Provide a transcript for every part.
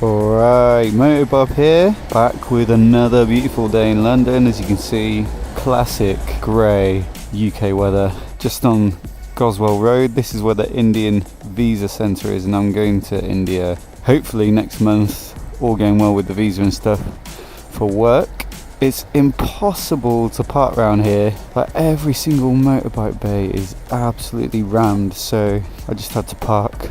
Alright, MOTOBOB here, back with another beautiful day in London. As you can see, classic grey UK weather, just on Goswell Road. This is where the Indian visa centre is, and I'm going to India hopefully next month, all going well with the visa and stuff, for work. It's impossible to park around here, like every single motorbike bay is absolutely rammed, so I just had to park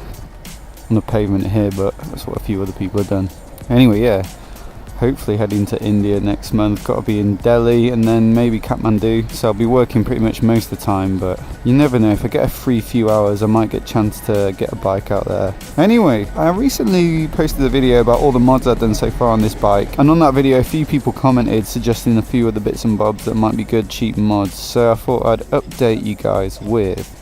on the pavement here, but that's what a few other people have done. Anyway, yeah, hopefully heading to India next month. Got to be in Delhi and then maybe Kathmandu, so I'll be working pretty much most of the time, but you never know, if I get a free few hours I might get a chance to get a bike out there. Anyway, I recently posted a video about all the mods I've done so far on this bike, and on that video a few people commented suggesting a few of the bits and bobs that might be good cheap mods, so I thought I'd update you guys with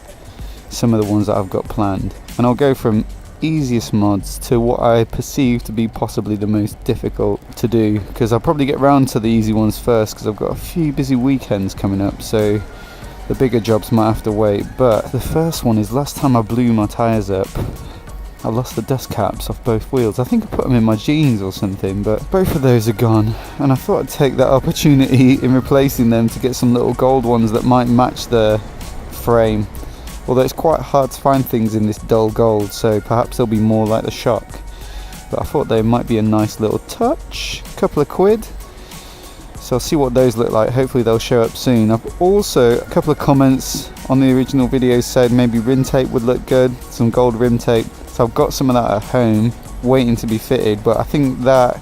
some of the ones that I've got planned, and I'll go from easiest mods to what I perceive to be possibly the most difficult to do, because I'll probably get round to the easy ones first because I've got a few busy weekends coming up, so the bigger jobs might have to wait. But the first one is, last time I blew my tyres up I lost the dust caps off both wheels. I think I put them in my jeans or something, but both of those are gone, and I thought I'd take that opportunity in replacing them to get some little gold ones that might match the frame. Although it's quite hard to find things in this dull gold, so perhaps they'll be more like the Shock. But I thought they might be a nice little touch. A couple of quid. So I'll see what those look like. Hopefully they'll show up soon. I've also, a couple of comments on the original video said maybe rim tape would look good. Some gold rim tape. So I've got some of that at home waiting to be fitted, but I think that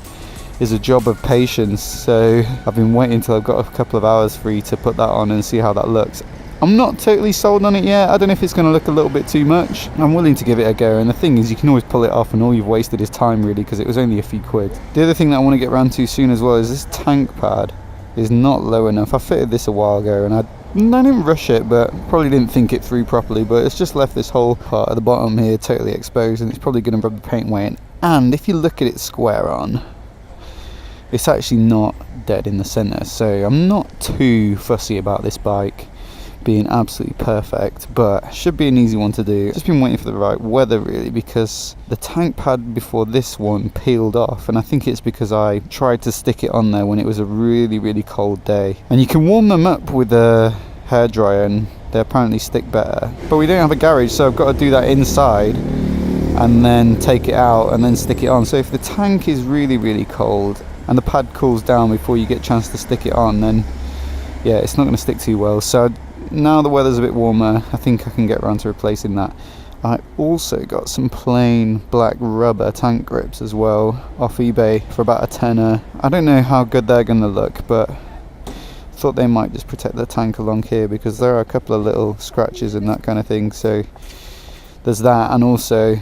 is a job of patience. So I've been waiting till I've got a couple of hours free to put that on and see how that looks. I'm not totally sold on it yet. I don't know if it's going to look a little bit too much. I'm willing to give it a go, and the thing is, you can always pull it off and all you've wasted is time really, because it was only a few quid. The other thing that I want to get around to soon as well is this tank pad is not low enough. I fitted this a while ago and I didn't rush it, but probably didn't think it through properly, but it's just left this whole part at the bottom here totally exposed, and it's probably going to rub the paint away. And if you look at it square on, it's actually not dead in the centre, so I'm not too fussy about this bike being absolutely perfect, but should be an easy one to do. Just been waiting for the right weather really, because the tank pad before this one peeled off, and I think it's because I tried to stick it on there when it was a really cold day. And you can warm them up with a hairdryer and they apparently stick better, but we don't have a garage, so I've got to do that inside and then take it out and then stick it on. So if the tank is really cold and the pad cools down before you get a chance to stick it on, then yeah, it's not going to stick too well. So now the weather's a bit warmer, I think I can get around to replacing that. I also got some plain black rubber tank grips as well off eBay for about a tenner. I don't know how good they're going to look, but thought they might just protect the tank along here, because there are a couple of little scratches and that kind of thing. So there's that, and also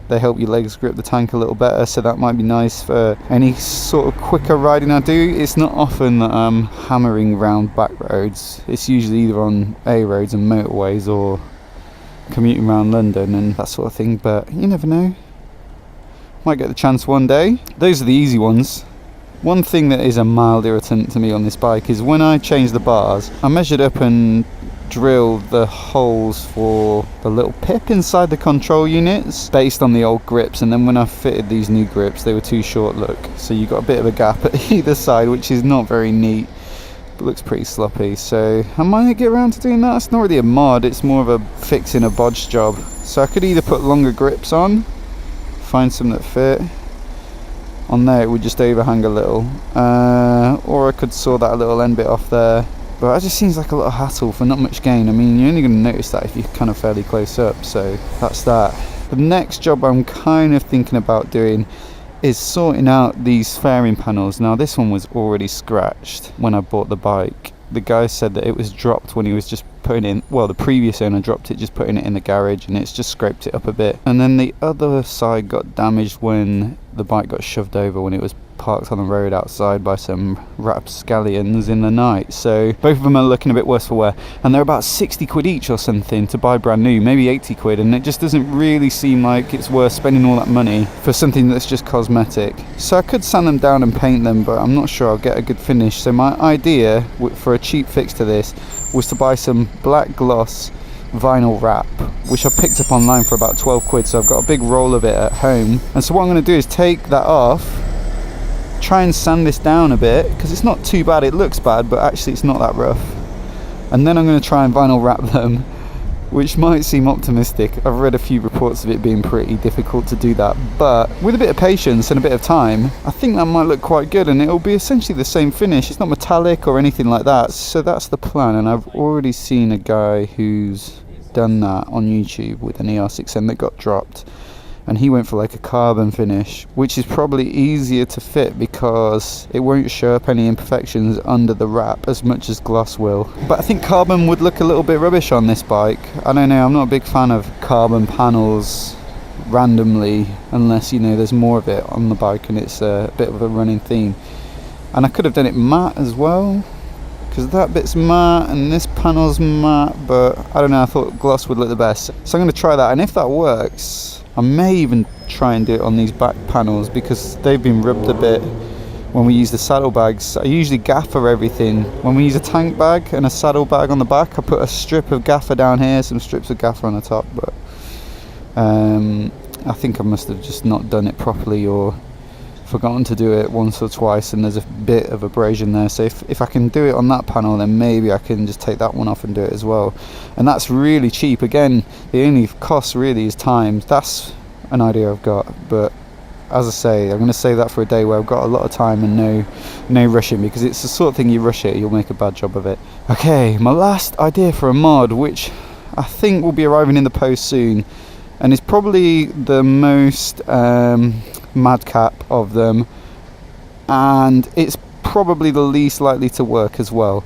they help your legs grip the tank a little better, so that might be nice for any sort of quicker riding I do. It's not often that I'm hammering round back roads. It's usually either on A roads and motorways or commuting around London and that sort of thing, but you never know. Might get the chance one day. Those are the easy ones. One thing that is a mild irritant to me on this bike is when I change the bars, I measured up and drilled the holes for the little pip inside the control units based on the old grips, and then when I fitted these new grips they were too short look, so you got a bit of a gap at either side, which is not very neat, but looks pretty sloppy. So I might get around to doing that. It's not really a mod, it's more of a fixing a bodge job. So I could either put longer grips on, find some that fit on there, it would just overhang a little, or I could saw that little end bit off there. But it just seems like a lot of hassle for not much gain. I mean, you're only going to notice that if you're kind of fairly close up, so that's that. The next job I'm kind of thinking about doing is sorting out these fairing panels. Now this one was already scratched when I bought the bike. The guy said that it was dropped when he was just putting in, well, the previous owner dropped it just putting it in the garage, and it's just scraped it up a bit. And then the other side got damaged when the bike got shoved over when it was parked on the road outside by some rapscallions in the night. So both of them are looking a bit worse for wear, and they're about 60 quid each or something to buy brand new, maybe 80 quid, and it just doesn't really seem like it's worth spending all that money for something that's just cosmetic. So I could sand them down and paint them, but I'm not sure I'll get a good finish. So my idea for a cheap fix to this was to buy some black gloss vinyl wrap, which I picked up online for about 12 quid, so I've got a big roll of it at home. And so what I'm going to do is take that off, try and sand this down a bit, because it's not too bad. It looks bad, but actually it's not that rough. And then I'm going to try and vinyl wrap them, which might seem optimistic. I've read a few reports of it being pretty difficult to do that, but with a bit of patience and a bit of time, I think that might look quite good, and it'll be essentially the same finish. It's not metallic or anything like that, so that's the plan. And I've already seen a guy who's done that on YouTube with an ER6N that got dropped, and he went for like a carbon finish, which is probably easier to fit because it won't show up any imperfections under the wrap as much as gloss will. But I think carbon would look a little bit rubbish on this bike. I don't know, I'm not a big fan of carbon panels randomly unless, you know, there's more of it on the bike and it's a bit of a running theme. And I could have done it matte as well, because that bit's matte and this panel's matte, but I don't know, I thought gloss would look the best. So I'm going to try that, and if that works, I may even try and do it on these back panels because they've been rubbed a bit when we use the saddlebags. I usually gaffer everything. When we use a tank bag and a saddlebag on the back, I put a strip of gaffer down here, some strips of gaffer on the top, but I think I must have just not done it properly or forgotten to do it once or twice, and there's a bit of abrasion there. So if I can do it on that panel, then maybe I can just take that one off and do it as well. And that's really cheap. Again, the only cost really is time. That's an idea I've got, but as I say, I'm going to save that for a day where I've got a lot of time and no rushing, because it's the sort of thing you rush it, you'll make a bad job of it. Okay, my last idea for a mod, which I think will be arriving in the post soon, and is probably the most madcap of them, and it's probably the least likely to work as well,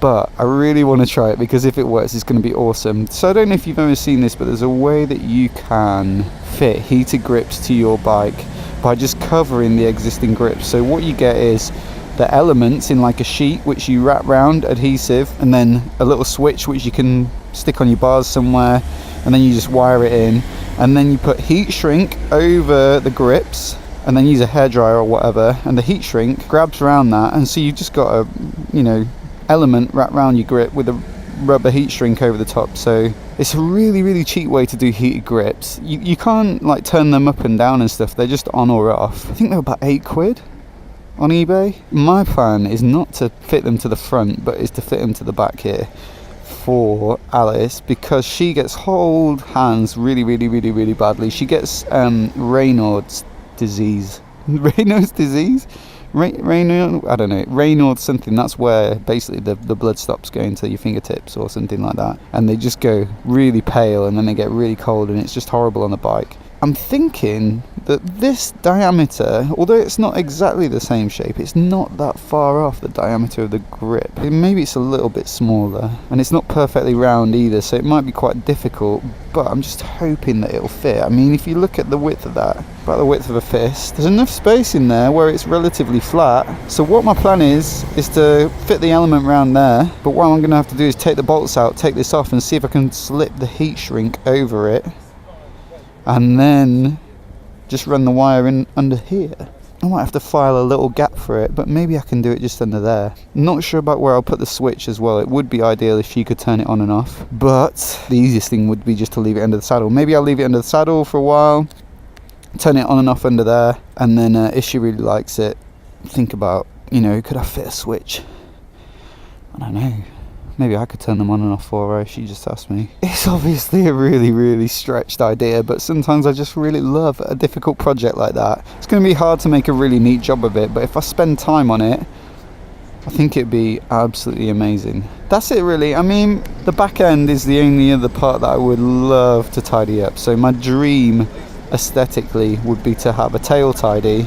but I really want to try it because if it works, it's going to be awesome. So I don't know if you've ever seen this, but there's a way that you can fit heated grips to your bike by just covering the existing grips. So what you get is the elements in like a sheet which you wrap round adhesive, and then a little switch which you can stick on your bars somewhere, and then you just wire it in, and then you put heat shrink over the grips, and then use a hairdryer or whatever, and the heat shrink grabs around that, and so you just got a, you know, element wrapped around your grip with a rubber heat shrink over the top. So it's a really cheap way to do heated grips. You can't like turn them up and down and stuff, they're just on or off. I think they're about 8 quid on eBay. My plan is not to fit them to the front, but is to fit them to the back here for Alice, because she gets hold hands really badly. She gets Raynaud's disease. Raynaud's disease? Raynaud, I don't know, Raynaud something. That's where basically the blood stops going to your fingertips or something like that, and they just go really pale and then they get really cold, and it's just horrible on the bike. I'm thinking that this diameter, although it's not exactly the same shape, it's not that far off the diameter of the grip. Maybe it's a little bit smaller, and it's not perfectly round either, so it might be quite difficult, but I'm just hoping that it'll fit. I mean, if you look at the width of that, about the width of a fist, there's enough space in there where it's relatively flat. So what my plan is to fit the element round there, but what I'm going to have to do is take the bolts out, take this off, and see if I can slip the heat shrink over it, and then just run the wire in under here. I might have to file a little gap for it, but maybe I can do it just under there. Not sure about where I'll put the switch as well. It would be ideal if she could turn it on and off, but the easiest thing would be just to leave it under the saddle. Maybe I'll leave it under the saddle for a while, turn it on and off under there, and then if she really likes it, think about, you know, could I fit a switch? I don't know. Maybe I could turn them on and off for her if she just asked me. It's obviously a really stretched idea, but sometimes I just really love a difficult project like that. It's going to be hard to make a really neat job of it, but if I spend time on it, I think it'd be absolutely amazing. That's it really. I mean, the back end is the only other part that I would love to tidy up. So my dream aesthetically would be to have a tail tidy,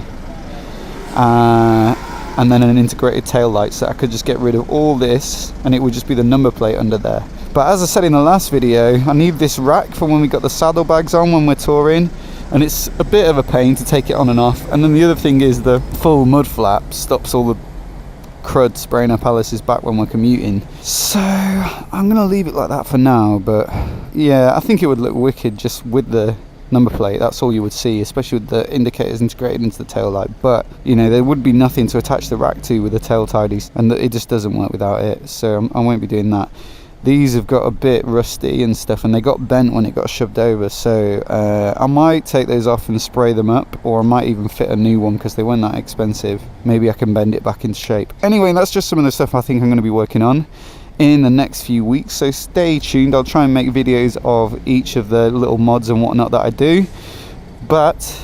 and then an integrated tail light, so I could just get rid of all this and it would just be the number plate under there. But as I said in the last video, I need this rack for when we got the saddlebags on when we're touring, and it's a bit of a pain to take it on and off. And then the other thing is the full mud flap stops all the crud spraying up Alice's back when we're commuting. So I'm gonna leave it like that for now, but yeah, I think it would look wicked just with the number plate. That's all you would see, especially with the indicators integrated into the tail light. But you know, there would be nothing to attach the rack to with the tail tidies, and it just doesn't work without it, so I won't be doing that. These have got a bit rusty and stuff, and they got bent when it got shoved over, so I might take those off and spray them up, or I might even fit a new one because they weren't that expensive. Maybe I can bend it back into shape. Anyway, that's just some of the stuff I think I'm going to be working on in the next few weeks, so stay tuned. I'll try and make videos of each of the little mods and whatnot that I do. But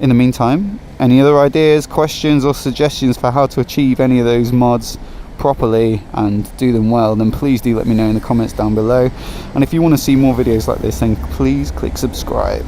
in the meantime, any other ideas, questions or suggestions for how to achieve any of those mods properly and do them well, then please do let me know in the comments down below. And if you want to see more videos like this, then please click subscribe.